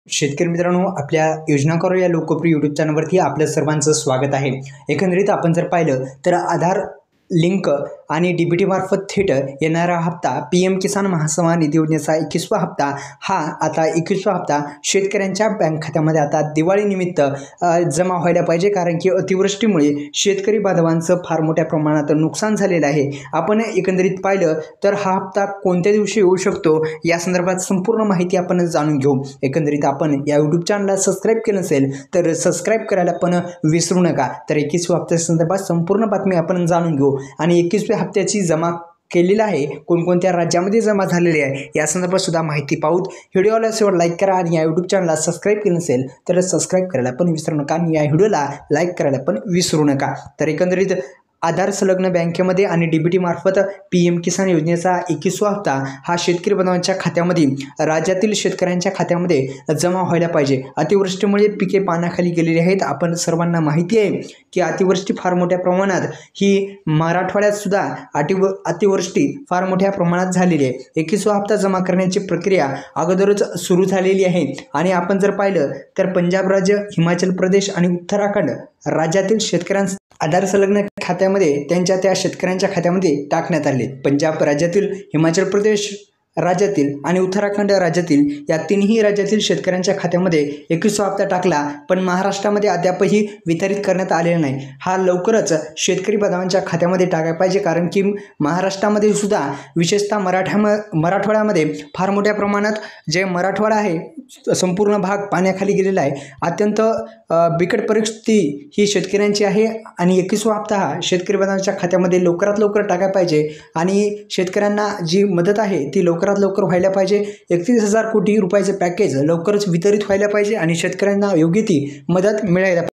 शेतकरी मित्रांनो, आपल्या योजना करू या लोकप्रिय यूट्यूब चॅनलवरती आपलं सर्वांचं स्वागत आहे। एकंदरीत आपण जर पाहिलं तर आधार लिंक आणि डीबीटी मार्फत थेट येणारा हप्ता पीएम किसान महासन्मान निधी योजनेचा 21वा हप्ता हा आता 21वा हप्ता शेतकऱ्यांच्या बँक खात्यामध्ये आता दिवाळीनिमित्त जमा व्हायला पाहिजे, कारण की अतिवृष्टीमुळे शेतकरी बांधवांचं फार मोठ्या प्रमाणात नुकसान झालेलं आहे। आपण एकंदरीत पाहिलं तर हा हप्ता कोणत्या दिवशी येऊ शकतो या संदर्भात संपूर्ण माहिती आपण जाणून घेऊ। एकंदरीत आपण या यूट्यूब चॅनलला सबस्क्राईब केलं नसेल तर सबस्क्राईब करायला पण विसरू नका। तर 21व्या हप्त्या संदर्भात संपूर्ण बातमी आपण जाणून घेऊ आणि 21व्या हप्त्याची जमा केलेला आहे, कोणकोणत्या राज्यामध्ये जमा झालेली आहे या संदर्भात सुद्धा माहिती पाहूत। व्हिडिओला शेवट लाईक करा आणि या यूट्यूब चॅनलला सबस्क्राईब केलं नसेल तर सबस्क्राईब करायला पण विसरू नका आणि या व्हिडिओला लाईक करायला पण विसरू नका। तर एकंदरीत आधार संलग्न बँकेमध्ये आणि डीबीटी मार्फत पीएम किसान योजनेचा 21वा हप्ता हा शेतकरी बांधवांच्या खात्यामध्ये राज्यातील शेतकऱ्यांच्या खात्यामध्ये जमा व्हायला पाहिजे। अतिवृष्टीमुळे पिके पाण्याखाली गेलेली आहेत। आपण सर्वांना माहिती आहे की अतिवृष्टी फार मोठ्या प्रमाणात ही मराठवाड्यात सुद्धा अतिवृष्टी फार मोठ्या प्रमाणात झालेली आहे। 21वा हप्ता जमा करण्याची प्रक्रिया अगोदरच सुरू झालेली आहे आणि आपण जर पाहिलं तर पंजाब राज्य, हिमाचल प्रदेश आणि उत्तराखंड राज्यातील शेतकऱ्यांना आधार संलग्न खात्यामध्ये त्यांच्या त्या शेतकऱ्यांच्या खात्यामध्ये टाकण्यात आले। पंजाब राज्यातील, हिमाचल प्रदेश राज्यातील आणि उत्तराखंड राज्यातील या तिन्ही राज्यातील शेतकऱ्यांच्या खात्यामध्ये 21वा हप्ता टाकला, पण महाराष्ट्रामध्ये अद्यापही वितरित करण्यात आलेला नाही। हा लवकरच शेतकरी बांधवांच्या खात्यामध्ये टाकायला पाहिजे, कारण की महाराष्ट्रामध्ये सुद्धा विशेषतः मराठवाड्यामध्ये फार मोठ्या प्रमाणात जे मराठवाडा आहे संपूर्ण भाग पाण्याखाली गेलेला आहे। अत्यंत बिकट परिस्थिती ही शेतकऱ्यांची आहे आणि 21वा हप्ता हा शेतकरी बांधवांच्या खात्यामध्ये लवकरात लवकर टाकायला पाहिजे आणि शेतकऱ्यांना जी मदत आहे ती लवकरात लवकर व्हायला पाहिजे। 31,000 कोटी रुपयाचे पॅकेज लवकरच वितरित व्हायला पाहिजे आणि शेतकऱ्यांना योग्य ती मदत मिळायला